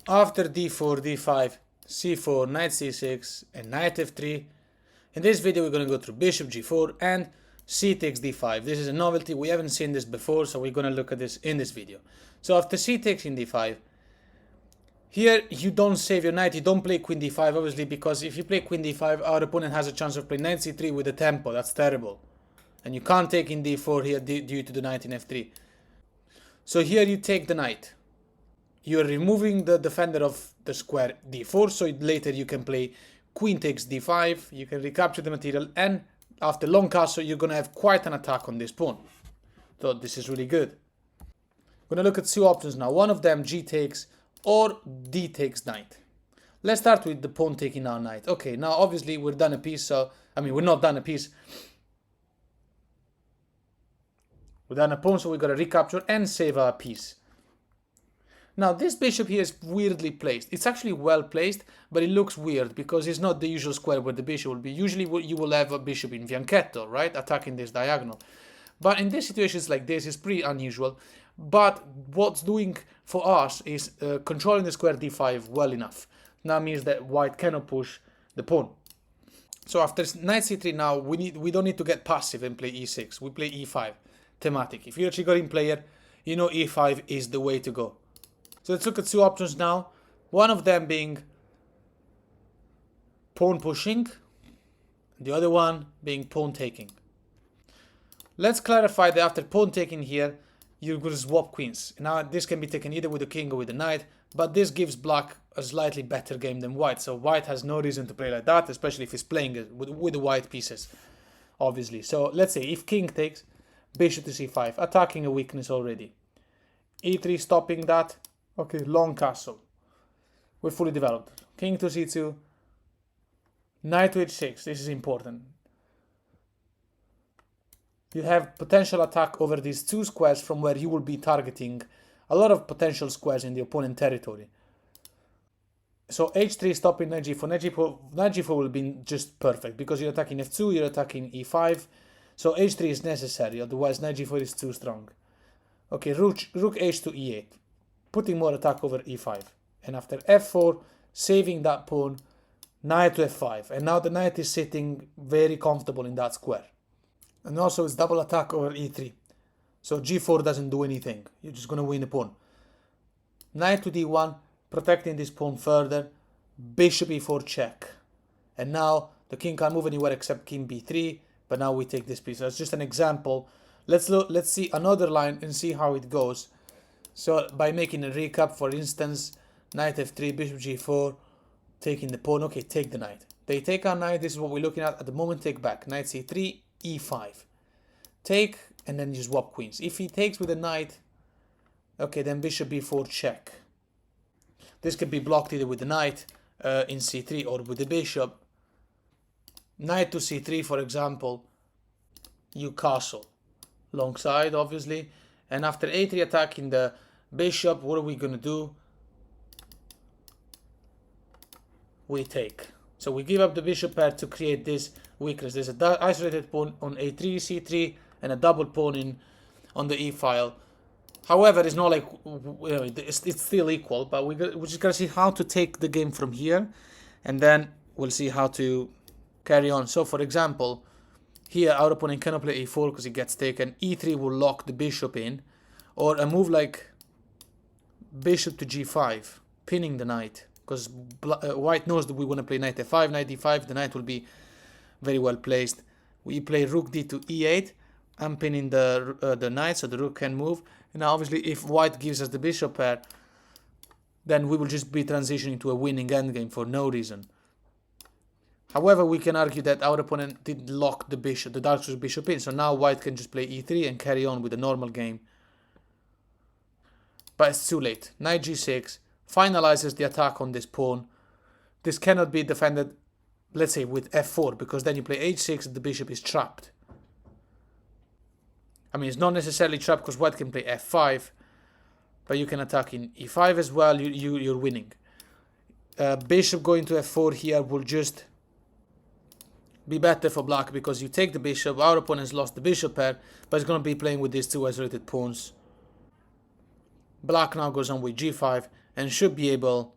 After d4, d5, c4, knight c6, and knight f3, in this video we're going to go through bishop g4 and c takes d5. This is a novelty, we haven't seen this before, so we're going to look at this in this video. So after c takes in d5, here you don't save your knight, you don't play queen d5 obviously, because if you play queen d5 our opponent has a chance of playing knight c3 with a tempo. That's terrible. And you can't take in d4 here due to the knight in f3. So here you take the knight. You're removing the defender of the square d4, so later you can play queen takes d5, you can recapture the material, and after long castle you're going to have quite an attack on this pawn. So this is really good. We're going to look at two options now. One of them g takes or d takes knight. Let's start with the pawn taking our knight. Okay, now obviously we're done a piece, so we're not done a piece. We're done a pawn, so we got to recapture and save our piece. Now this bishop here is weirdly placed. It's actually well placed, but it looks weird because it's not the usual square where the bishop will be. Usually you will have a bishop in fianchetto, right, attacking this diagonal. But in these situations like this, it's pretty unusual. But what's doing for us is controlling the square d5 well enough. That means that white cannot push the pawn. So after knight c3 now, we don't need to get passive and play e6. We play e5, thematic. If you're a Chigorin player, you know e5 is the way to go. So let's look at two options now. One of them being pawn pushing, the other one being pawn taking. Let's clarify that after pawn taking here, you're going to swap queens. Now this can be taken either with the king or with the knight, but this gives black a slightly better game than white. So white has no reason to play like that, especially if he's playing it with the white pieces, obviously. So let's say if king takes, bishop to c5, attacking a weakness already. e3 stopping that. Okay, long castle. We're fully developed. King to c2. Knight to h6. This is important. You have potential attack over these two squares from where you will be targeting a lot of potential squares in the opponent territory. So h3 stopping knight g4. Knight g4 will be just perfect because you're attacking f2, you're attacking e5. So h3 is necessary, otherwise knight g4 is too strong. Okay, rook h to e8. Putting more attack over e5. And after f4, saving that pawn, knight to f5. And now the knight is sitting very comfortable in that square. And also it's double attack over e3. So g4 doesn't do anything. You're just going to win the pawn. Knight to d1, protecting this pawn further. Bishop e4 check. And now the king can't move anywhere except king b3. But now we take this piece. That's just an example. Let's see another line and see how it goes. So by making a recap, for instance, knight f3, bishop g4, taking the pawn. Okay, take the knight. They take our knight. This is what we're looking at the moment. Take back. Knight c3, e5. Take, and then you swap queens. If he takes with a knight, okay, then bishop b4 check. This can be blocked either with the knight in c3 or with the bishop. Knight to c3, for example, you castle. Long side, obviously. And after a3 attacking the bishop, what are we going to do? We take. So we give up the bishop pair to create this weakness. There's an isolated pawn on a3, c3, and a double pawn on the e file. However, it's not like, it's still equal, but we're just going to see how to take the game from here. And then we'll see how to carry on. So for example, here our opponent cannot play e4 because it gets taken. e3 will lock the bishop in. Or a move like bishop to g5, pinning the knight. Because white knows that we want to play knight f5, knight d5. The knight will be very well placed. We play rook d to e8. I'm pinning the knight so the rook can move. And now obviously if white gives us the bishop pair, then we will just be transitioning to a winning endgame for no reason. However, we can argue that our opponent did lock the bishop, the dark bishop in. So now white can just play e3 and carry on with the normal game. But it's too late. Knight g6 finalizes the attack on this pawn. This cannot be defended, let's say, with f4, because then you play h6 and the bishop is trapped. It's not necessarily trapped because white can play f5, but you can attack in e5 as well. You're winning. Bishop going to f4 here will just be better for black because you take the bishop. Our opponent has lost the bishop pair, but it's going to be playing with these two isolated pawns. Black now goes on with g5 and should be able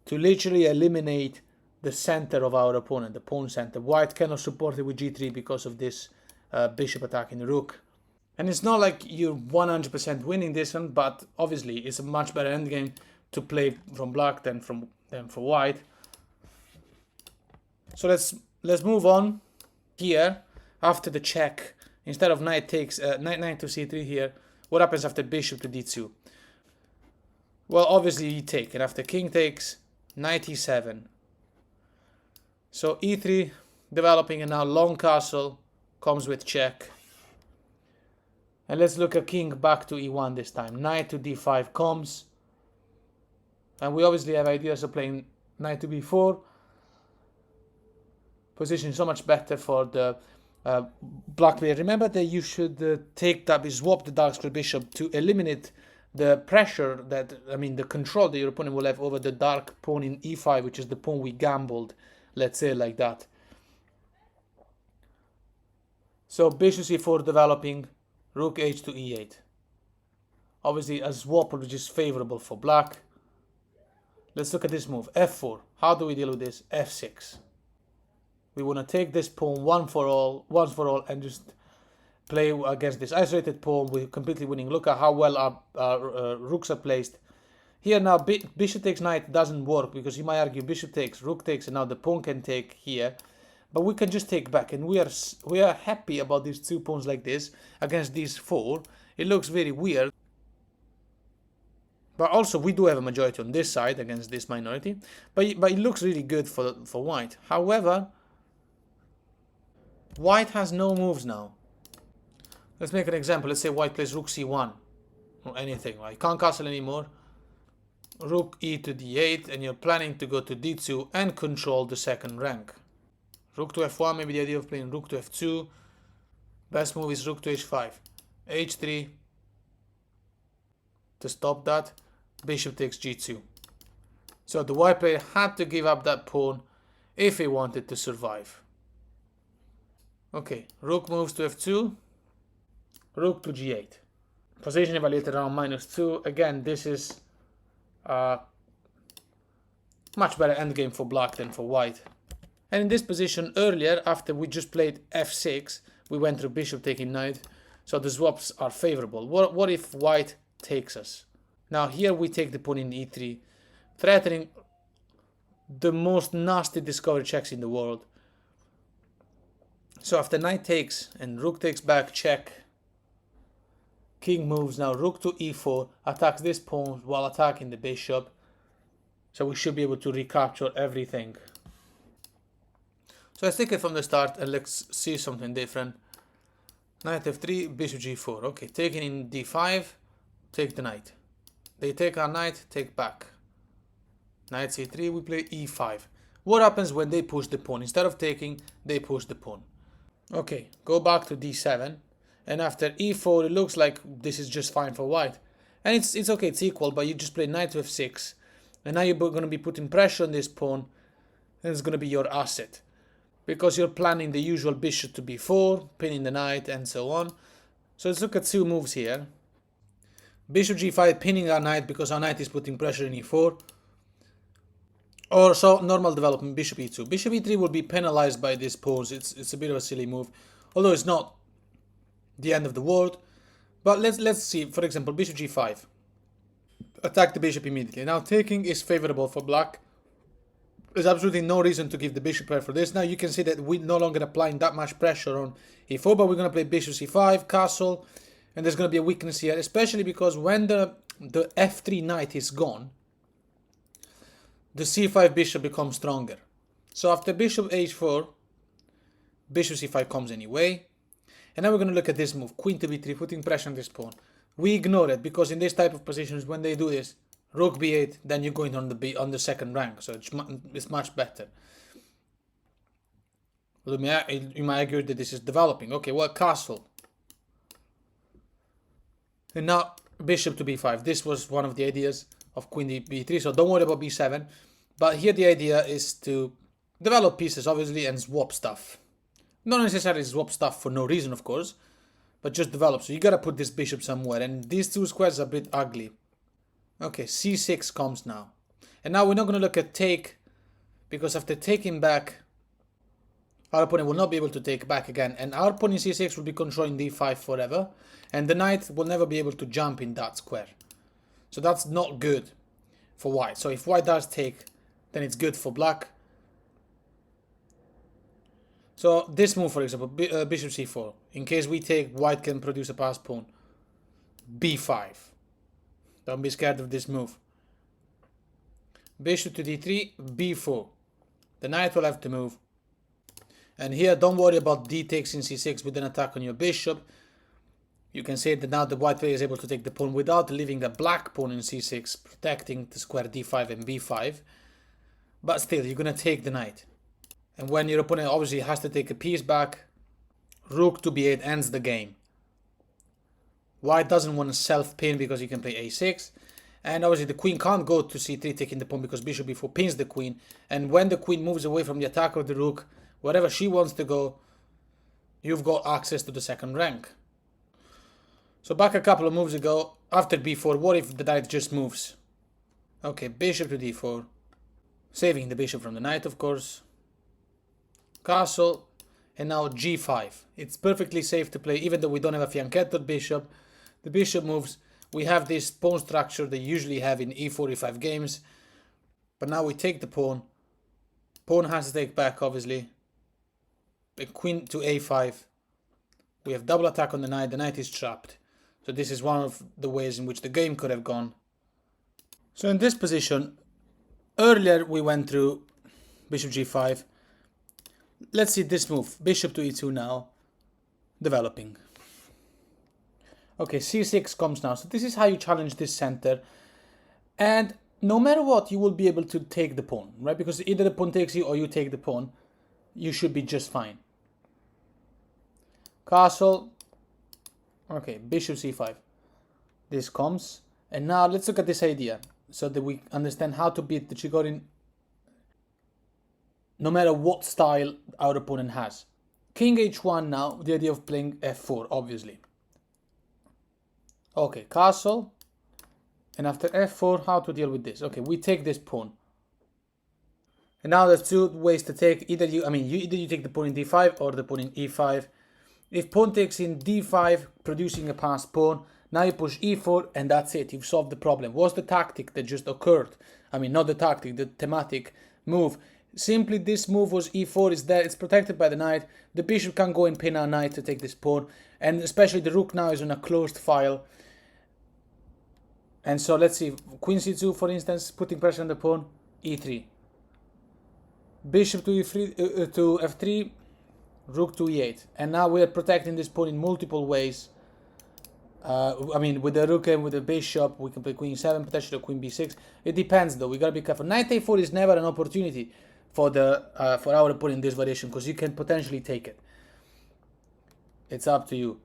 to literally eliminate the center of our opponent, the pawn center. White cannot support it with g3 because of this bishop attacking the rook. And it's not like you're 100% winning this one, but obviously it's a much better endgame to play from black than for white. So let's move on here. After the check, instead of knight takes knight to c3 here, what happens after bishop to d2? Well, obviously you take, and after king takes, knight e7. So e3 developing, and now long castle comes with check. And let's look at king back to e1 this time. Knight to d5 comes. And we obviously have ideas of playing knight to b4. Position so much better for the black player. Remember that you should take that, swap the dark square bishop to eliminate the pressure that, the control that your opponent will have over the dark pawn in e5, which is the pawn we gambled, let's say like that. So bishop c4 developing, rook h to e8. Obviously a swap which is favorable for black. Let's look at this move, f4. How do we deal with this? f6. We want to take this pawn once for all, and just play against this isolated pawn. We're completely winning. Look at how well our rooks are placed. Here now, bishop takes knight doesn't work, because you might argue bishop takes, rook takes, and now the pawn can take here. But we can just take back, and we are happy about these two pawns like this against these four. It looks very weird. But also we do have a majority on this side against this minority. But it looks really good for white. However, white has no moves now. Let's make an example. Let's say white plays rook c1 or anything. Right? Can't castle anymore. Rook e to d8, and you're planning to go to d2 and control the second rank. Rook to f1, maybe the idea of playing rook to f2. Best move is rook to h5. h3 to stop that. Bishop takes g2. So the white player had to give up that pawn if he wanted to survive. Okay, rook moves to f2, rook to g8. Position evaluated around -2. Again, this is much better endgame for black than for white. And in this position earlier, after we just played f6, we went through bishop taking knight, so the swaps are favorable. What if white takes us? Now here we take the pawn in e3, threatening the most nasty discovery checks in the world. So after knight takes and rook takes back, check. King moves now, rook to e4, attacks this pawn while attacking the bishop. So we should be able to recapture everything. So let's take it from the start and let's see something different. Knight f3, bishop g4. Okay, taking in d5, take the knight. They take our knight, take back. Knight c3, we play e5. What happens when they push the pawn? Instead of taking, they push the pawn. Okay, go back to d7, and after e4 it looks like this is just fine for white. And it's okay, it's equal, but you just play knight to f6, and now you're going to be putting pressure on this pawn, and it's going to be your asset. Because you're planning the usual bishop to b4, pinning the knight, and so on. So let's look at two moves here. Bishop g5, pinning our knight because our knight is putting pressure in e4. Or so normal development, bishop e2. Bishop e3 will be penalized by this pawns. It's a bit of a silly move, although it's not the end of the world. But let's see, for example, bishop g5. Attack the bishop immediately. Now taking is favorable for black. There's absolutely no reason to give the bishop prayer for this. Now you can see that we're no longer applying that much pressure on e4, but we're going to play bishop c5, castle, and there's going to be a weakness here, especially because when the f3 knight is gone, the c5 bishop becomes stronger. So after bishop h4, bishop c5 comes anyway. And now we're going to look at this move, queen to b3, putting pressure on this pawn. We ignore it because in this type of positions, when they do this, rook b8, then you're going on the second rank, so it's much better. You might argue that this is developing. Okay, well, castle. And now bishop to b5. This was one of the ideas of queen to b3, so don't worry about b7. But here the idea is to develop pieces, obviously, and swap stuff. Not necessarily swap stuff for no reason, of course, but just develop. So you gotta put this bishop somewhere, and these two squares are a bit ugly. Okay, c6 comes now. And now we're not going to look at take, because after taking back, our opponent will not be able to take back again. And our pawn in c6 will be controlling d5 forever. And the knight will never be able to jump in that square. So that's not good for white. So if white does take, then it's good for black. So this move, for example, bishop c4. In case we take, white can produce a passed pawn. b5. Don't be scared of this move. Bishop to d3, b4. The knight will have to move. And here, don't worry about d takes in c6 with an attack on your bishop. You can say that now the white player is able to take the pawn without leaving a black pawn in c6, protecting the square d5 and b5. But still, you're going to take the knight. And when your opponent obviously has to take a piece back, rook to b8 ends the game. White doesn't want to self-pin because he can play a6. And obviously the queen can't go to c3 taking the pawn because bishop b4 pins the queen. And when the queen moves away from the attack of the rook, wherever she wants to go, you've got access to the second rank. So back a couple of moves ago, after b4, what if the knight just moves? Okay, bishop to d4. Saving the bishop from the knight, of course. Castle. And now g5. It's perfectly safe to play, even though we don't have a fianchetto bishop. The bishop moves. We have this pawn structure they usually have in e45 games. But now we take the pawn. Pawn has to take back, obviously. The queen to a5. We have double attack on the knight. The knight is trapped. So this is one of the ways in which the game could have gone. So in this position, earlier we went through bishop g5. Let's see this move. Bishop to e2 now. Developing. Okay, c6 comes now. So this is how you challenge this center. And no matter what, you will be able to take the pawn, right? Because either the pawn takes you or you take the pawn. You should be just fine. Castle. Okay, bishop c5. This comes. And now let's look at this idea so that we understand how to beat the Chigorin no matter what style our opponent has. King h1 now, the idea of playing f4, obviously. Okay, castle. And after f4, how to deal with this? Okay, we take this pawn. And now there's two ways to take. Either you take the pawn in d5 or the pawn in e5. If pawn takes in d5, producing a passed pawn, now you push e4 and that's it. You've solved the problem. What's the tactic that just occurred? I mean, not the tactic, the thematic move. Simply this move was e4 is there. It's protected by the knight. The bishop can go and pin our knight to take this pawn. And especially the rook now is on a closed file. And so let's see. Queen c2, for instance, putting pressure on the pawn. e3. Bishop to e3, to f3. Rook to e8. And now we are protecting this pawn in multiple ways. With the rook and with the bishop, we can play queen e7, potentially queen b6. It depends though. We gotta be careful. Knight a4 is never an opportunity for our opponent in this variation because you can potentially take it. It's up to you.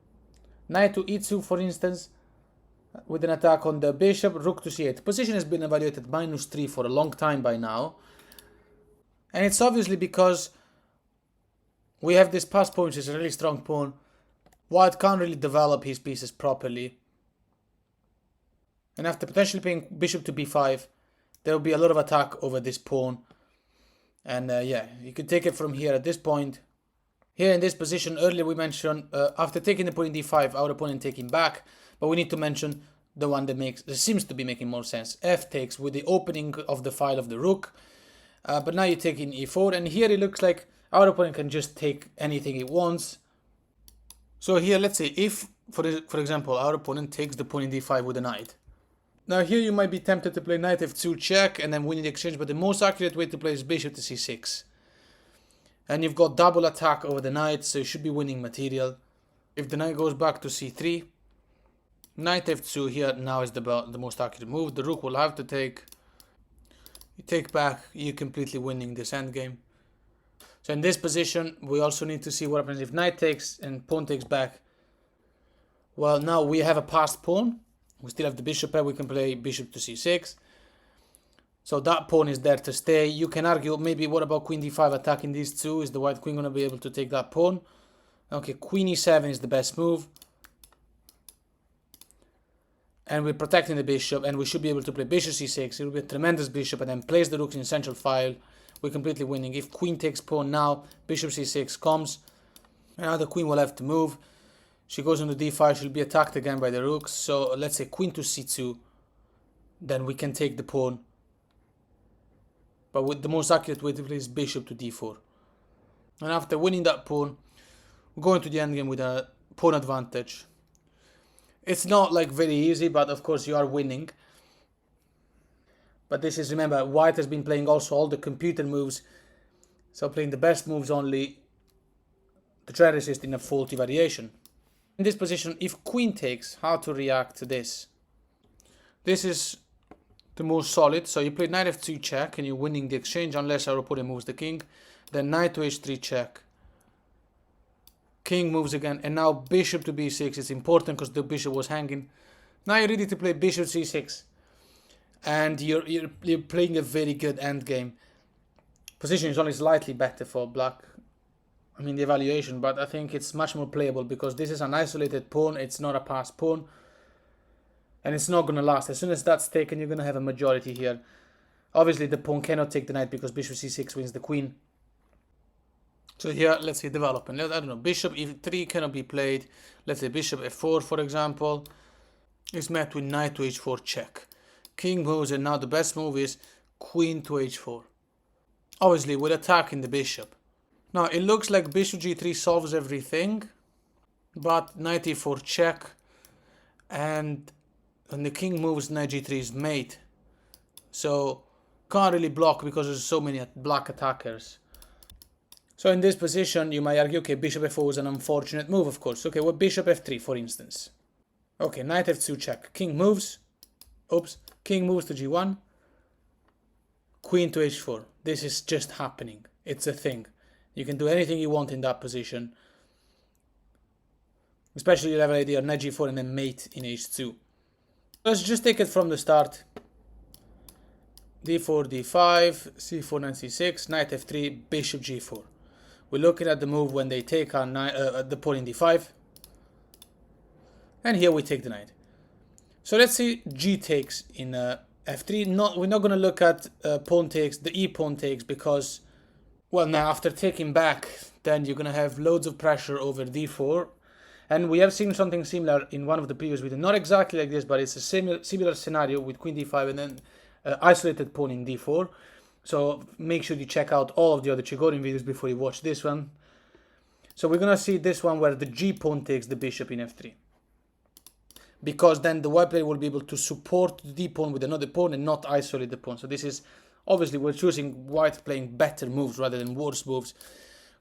Knight to e2, for instance, with an attack on the bishop. Rook to c8. The position has been evaluated -3 for a long time by now, and it's obviously because we have this passed pawn, which is a really strong pawn. White can't really develop his pieces properly. And after potentially playing bishop to b5, there will be a lot of attack over this pawn. And yeah, you can take it from here at this point. Here in this position, earlier we mentioned, after taking the pawn in d5, our opponent taking back. But we need to mention the one that seems to be making more sense. F takes with the opening of the file of the rook. But now you take in e4. And here it looks like our opponent can just take anything he wants. So here, let's say if, for example, our opponent takes the pawn in d5 with a knight. Now here you might be tempted to play knight f2 check and then win the exchange, but the most accurate way to play is bishop to c6. And you've got double attack over the knight, so you should be winning material. If the knight goes back to c3, knight f2 here now is the most accurate move. The rook will have to take. You take back, you're completely winning this endgame. So in this position, we also need to see what happens if knight takes and pawn takes back. Well, now we have a passed pawn. We still have the bishop pair. We can play bishop to c6. So that pawn is there to stay. You can argue maybe what about queen d5 attacking these two? Is the white queen going to be able to take that pawn? Okay, queen e7 is the best move. and we're protecting the bishop, and we should be able to play bishop c6. It will be a tremendous bishop, and then place the rooks in central file. We're completely winning. If queen takes pawn now, bishop c6 comes, and now the queen will have to move. She goes on to d5, she'll be attacked again by the rooks. So let's say queen to c2, then we can take the pawn. But with the most accurate way to play is bishop to d4. And after winning that pawn, we're going to the endgame with a pawn advantage. It's not like very easy, but of course you are winning. But this is, remember, white has been playing also all the computer moves. So playing the best moves only to try to resist in a faulty variation. In this position, if queen takes, how to react to this? This is the most solid. So you play knight f2 check and you're winning the exchange unless our opponent moves the king. Then knight to h3 check. King moves again, and now bishop to b6 is important because the bishop was hanging. Now you're ready to play bishop c6, and you're playing a very good endgame. Position is only slightly better for black. I mean the evaluation, but I think it's much more playable because this is an isolated pawn. It's not a passed pawn, and it's not gonna last. As soon as that's taken, you're gonna have a majority here. Obviously, the pawn cannot take the knight because bishop c6 wins the queen. So here, let's say development. I don't know, bishop e3 cannot be played. Let's say bishop f4, for example, is met with knight to h4 check. King moves, and now the best move is queen to h4. Obviously, we're attacking the bishop. Now, it looks like bishop g3 solves everything, but knight e4 check, and when the king moves, knight g3 is mate. So, can't really block because there's so many black attackers. So in this position, you might argue, okay, bishop f4 was an unfortunate move, of course. Okay, well, bishop f3, for instance. Okay, knight f2 check. King moves. Oops. King moves to g1. Queen to h4. This is just happening. It's a thing. You can do anything you want in that position. Especially you have an idea, knight g4 and then mate in h2. Let's just take it from the start. d4, d5, c4, knight c6, knight f3, bishop g4. We're looking at the move when they take our the pawn in d5. And here we take the knight. So let's see g takes in f3. We're not going to look at pawn takes, the e pawn takes, because, well, now after taking back, then you're going to have loads of pressure over d4. And we have seen something similar in one of the previous videos. Not exactly like this, but it's a similar scenario with queen d5 and then isolated pawn in d4. So make sure you check out all of the other Chigorin videos before you watch this one. So we're going to see this one where the g pawn takes the bishop in f3. Because then the white player will be able to support the d pawn with another pawn and not isolate the pawn. So this is, obviously we're choosing white playing better moves rather than worse moves.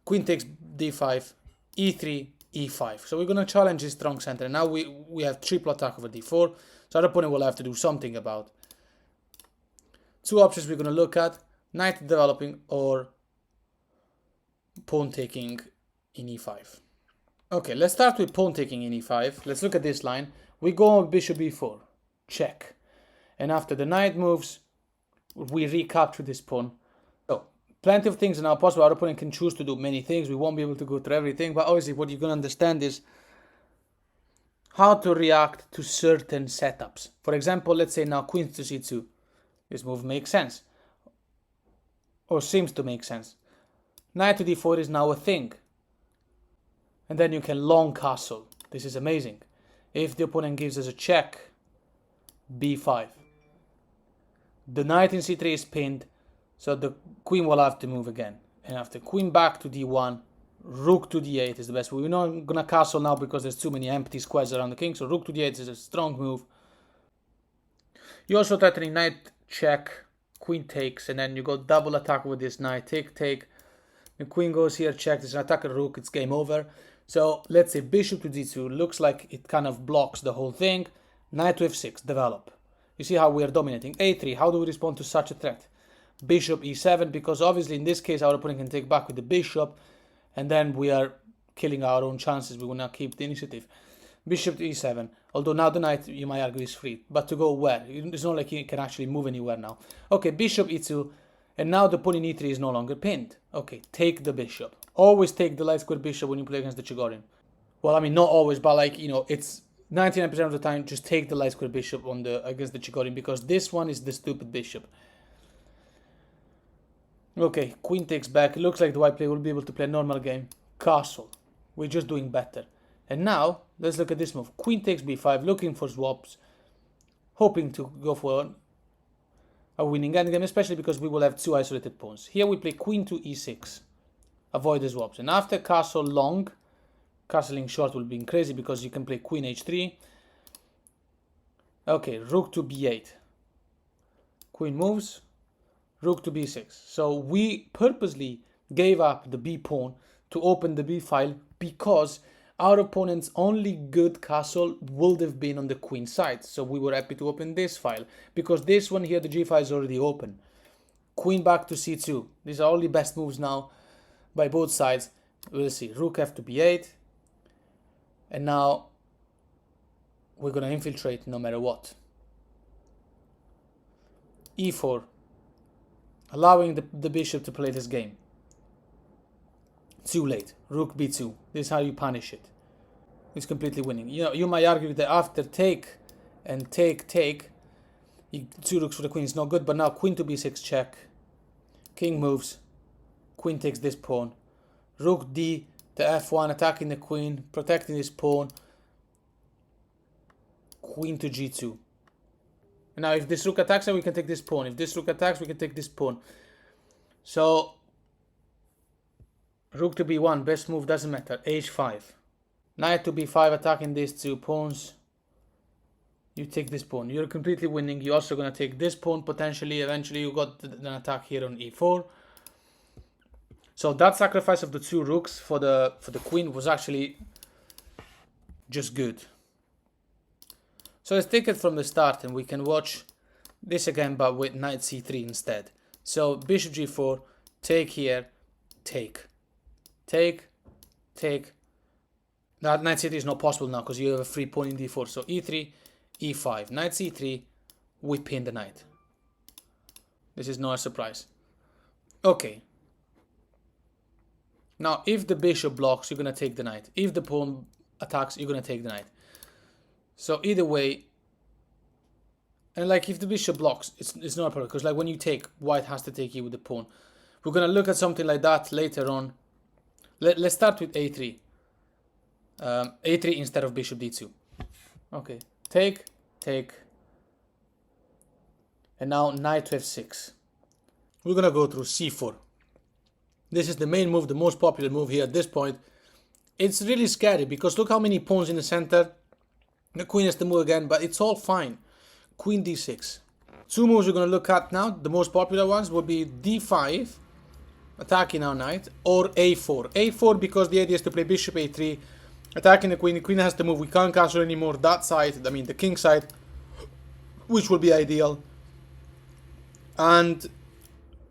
Queen takes d5, e3, e5. So we're going to challenge his strong center. And now we have triple attack over d4. So our opponent will have to do something about. Two options we're going to look at. Knight developing or pawn taking in e5. Okay, let's start with pawn taking in e5. Let's look at this line. We go on bishop e4, check. And after the knight moves, we recapture this pawn. So, plenty of things are now possible. Our opponent can choose to do many things. We won't be able to go through everything, but obviously what you're going to understand is how to react to certain setups. For example, let's say now queen to c2. This move makes sense. Or seems to make sense. Knight to d4 is now a thing. And then you can long castle. This is amazing. If the opponent gives us a check, b5. The knight in c3 is pinned, so the queen will have to move again. And after queen back to d1, rook to d8 is the best. We're not going to castle now because there's too many empty squares around the king, so rook to d8 is a strong move. You also threatening knight check, queen takes, and then you go double attack with this knight, take. The queen goes here, check, there's an attacker rook, it's game over. So let's say bishop to d2, looks like it kind of blocks the whole thing. Knight to f6, develop. You see how we are dominating. a3, how do we respond to such a threat? Bishop e7, because obviously in this case our opponent can take back with the bishop, and then we are killing our own chances, we will not keep the initiative. Bishop to e7, although now the knight, you might argue, is free. But to go where? It's not like he can actually move anywhere now. Okay, bishop e2, and now the pawn in e3 is no longer pinned. Okay, take the bishop. Always take the light square bishop when you play against the Chigorin. Well, I mean, not always, but like, you know, it's 99% of the time, just take the light square bishop on against the Chigorin, because this one is the stupid bishop. Okay, queen takes back. It looks like the white player will be able to play a normal game. Castle. We're just doing better. And now, let's look at this move. Queen takes b5, looking for swaps, hoping to go for a winning endgame, especially because we will have two isolated pawns. Here we play queen to e6. Avoid the swaps. And after castle long, castling short will be crazy because you can play queen h3. Okay, rook to b8. Queen moves. Rook to b6. So we purposely gave up the b pawn to open the b file because our opponent's only good castle would have been on the queen side. So we were happy to open this file because this one here, the g file is already open. Queen back to c2. These are all the best moves now by both sides. We'll see. Rook f to b8. And now we're going to infiltrate no matter what. e4. Allowing the bishop to play this game. Too late. Rook b2. This is how you punish it. It's completely winning. You know, you might argue that after take and take, two rooks for the queen is not good, but now queen to b6 check. King moves. Queen takes this pawn. Rook d to f1, attacking the queen, protecting this pawn. Queen to g2. Now, if this rook attacks, we can take this pawn. If this rook attacks, we can take this pawn. So, rook to b1, best move, doesn't matter. h5. Knight to b5, attacking these two pawns. You take this pawn. You're completely winning. You're also going to take this pawn, potentially. Eventually, you got an attack here on e4. So, that sacrifice of the two rooks for the queen was actually just good. So let's take it from the start and we can watch this again, but with knight c3 instead. So bishop g4, take here, take. Now knight c3 is not possible now because you have a free pawn in d4. So e3, e5, knight c3, we pin the knight. This is not a surprise. Okay. Now if the bishop blocks, you're going to take the knight. If the pawn attacks, you're going to take the knight. So either way, and like if the bishop blocks, it's not a problem because like when you take, white has to take you with the pawn. We're gonna look at something like that later on. Let's start with a3. A3 instead of bishop d2. Okay, take, and now knight to f6. We're gonna go through c4. This is the main move, the most popular move here at this point. It's really scary because look how many pawns in the center. The queen has to move again, but it's all fine. Queen d6. Two moves we're going to look at now, the most popular ones, will be d5, attacking our knight, or a4. a4 because the idea is to play bishop a3, attacking the queen has to move, we can't castle anymore that side, I mean the king side, which will be ideal. And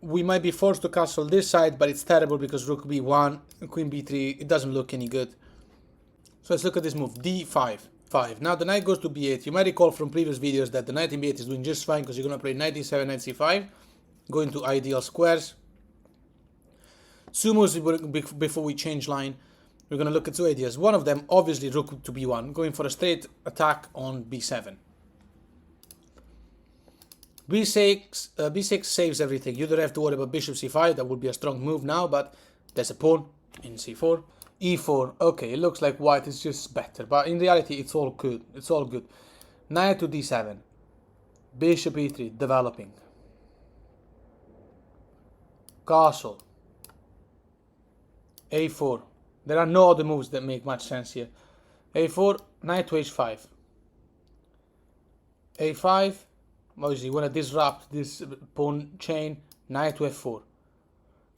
we might be forced to castle this side, but it's terrible because rook b1, queen b3, it doesn't look any good. So let's look at this move, d5. Now the knight goes to b8. You might recall from previous videos that the knight in b8 is doing just fine because you're going to play knight d7, knight c5, going to ideal squares. Two moves before we change line. We're going to look at two ideas. One of them, obviously, rook to b1, going for a straight attack on b7. b6 saves everything. You don't have to worry about bishop c5. That would be a strong move now, but there's a pawn in c4. e4, okay, it looks like white is just better, but in reality it's all good, Knight to d7, bishop e3, developing, castle, a4, there are no other moves that make much sense here, a4, knight to h5, a5, obviously you want to disrupt this pawn chain, knight to f4.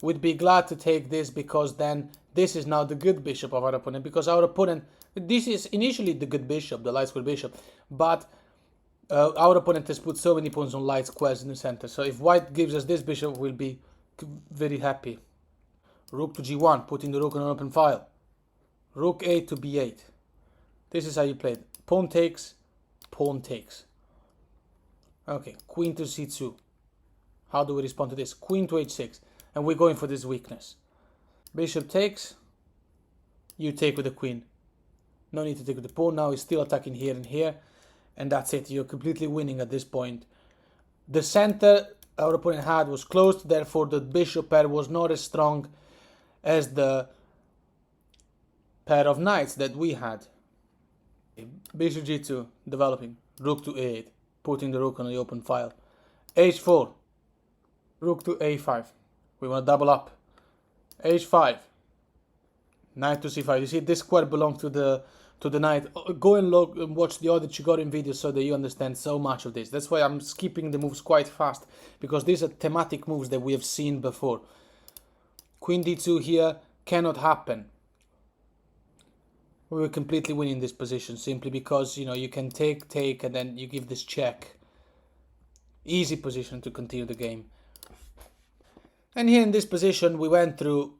We'd be glad to take this because then this is now the good bishop of our opponent, because our opponent, this is initially the good bishop, the light square bishop, but our opponent has put so many pawns on light squares in the center. So if white gives us this bishop, we'll be very happy. Rook to g1, putting the rook on an open file. Rook 8 to b8. This is how you play it. Pawn takes, pawn takes. Okay, queen to c2. How do we respond to this? Queen to h6. And we're going for this weakness. Bishop takes. You take with the queen. No need to take the pawn. Now he's still attacking here and here. And that's it. You're completely winning at this point. The center our opponent had was closed. Therefore, the bishop pair was not as strong as the pair of knights that we had. Bishop g2, developing. Rook to a8, putting the rook on the open file. h4, rook to a5. We want to double up. h5, knight to c5. You see, this square belongs to the knight. Go and look and watch the other Chigorin videos so that you understand so much of this. That's why I'm skipping the moves quite fast, because these are thematic moves that we have seen before. Queen d2 here cannot happen. We were completely winning this position simply because, you know, you can take, and then you give this check. Easy position to continue the game. And here in this position, we went through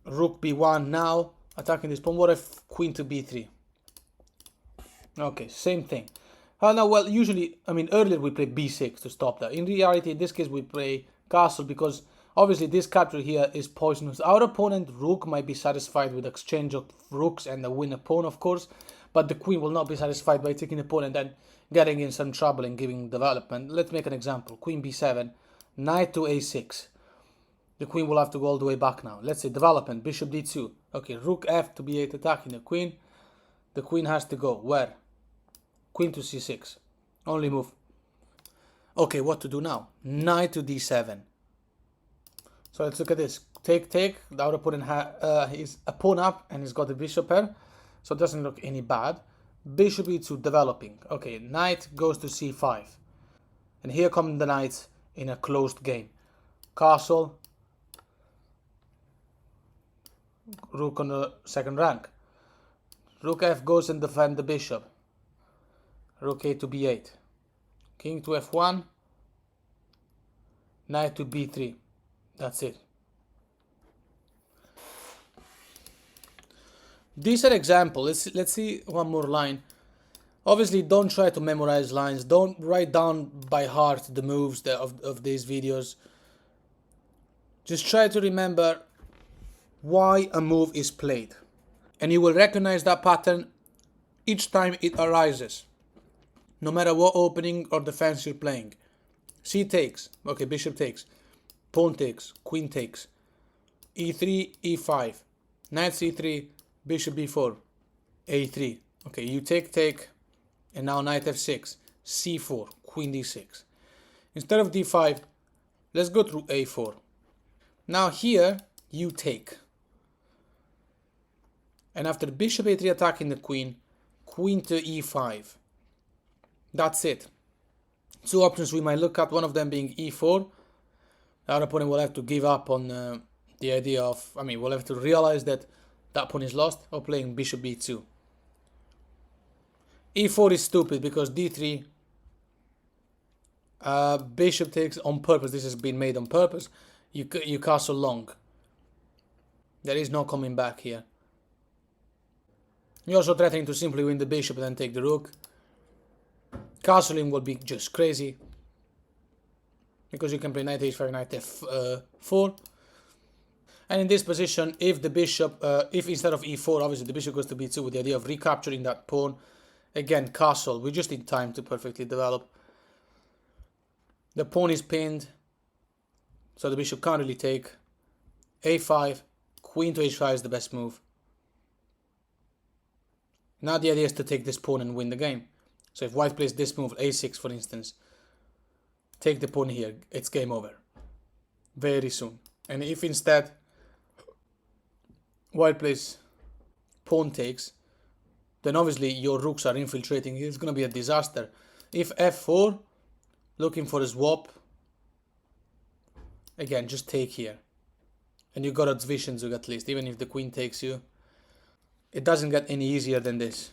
rook b1 now, attacking this pawn. What if queen to b3? Okay, same thing. Now, well, usually, I mean, earlier we played b6 to stop that. In reality, in this case, we play castle because obviously this capture here is poisonous. Our opponent, rook, might be satisfied with exchange of rooks and a win a pawn, of course, but the queen will not be satisfied by taking the pawn and then getting in some trouble and giving development. Let's make an example. Queen b7, knight to a6. The queen will have to go all the way back now. Let's say development, bishop d2. Okay, rook f to b8 attacking the queen. The queen has to go where? Queen to c6. Only move. Okay, what to do now? Knight to d7. So let's look at this. Take. Our opponent is a pawn up and he's got the bishop pair. So it doesn't look any bad. Bishop e2 developing. Okay, knight goes to c5. And here come the knights in a closed game. Castle. Rook on the second rank. Rook f goes and defend the bishop. Rook a to b8. King to f1. Knight to b3. That's it. These are examples. Let's see one more line. Obviously, don't try to memorize lines. Don't write down by heart the moves of these videos. Just try to remember why a move is played. And you will recognize that pattern each time it arises. No matter what opening or defense you're playing. C takes. Okay, bishop takes. Pawn takes. Queen takes. e3, e5. Knight c3. Bishop b4. a3. Okay, you take. And now knight f6. c4. Queen d6. Instead of d5, let's go through a4. Now here, you take. And after bishop a3 attacking the queen, queen to e5. That's it. Two options we might look at, one of them being e4. Our opponent will have to give up on the idea of, we'll have to realize that that pawn is lost, or playing bishop b2. e4 is stupid because d3, bishop takes on purpose. This has been made on purpose. You castle long. There is no coming back here. You're also threatening to simply win the bishop and then take the rook. Castling will be just crazy. Because you can play knight h5, knight f4. And in this position, if the bishop, if instead of e4, obviously the bishop goes to b2 with the idea of recapturing that pawn. Again, castle. We just need time to perfectly develop. The pawn is pinned. So the bishop can't really take. a5, queen to h5 is the best move. Now the idea is to take this pawn and win the game. So if white plays this move, a6 for instance, take the pawn here, it's game over. Very soon. And if instead white plays pawn takes, then obviously your rooks are infiltrating. It's going to be a disaster. If f4, looking for a swap, again, just take here. And you got Zwischenzug at least, even if the queen takes you. It doesn't get any easier than this.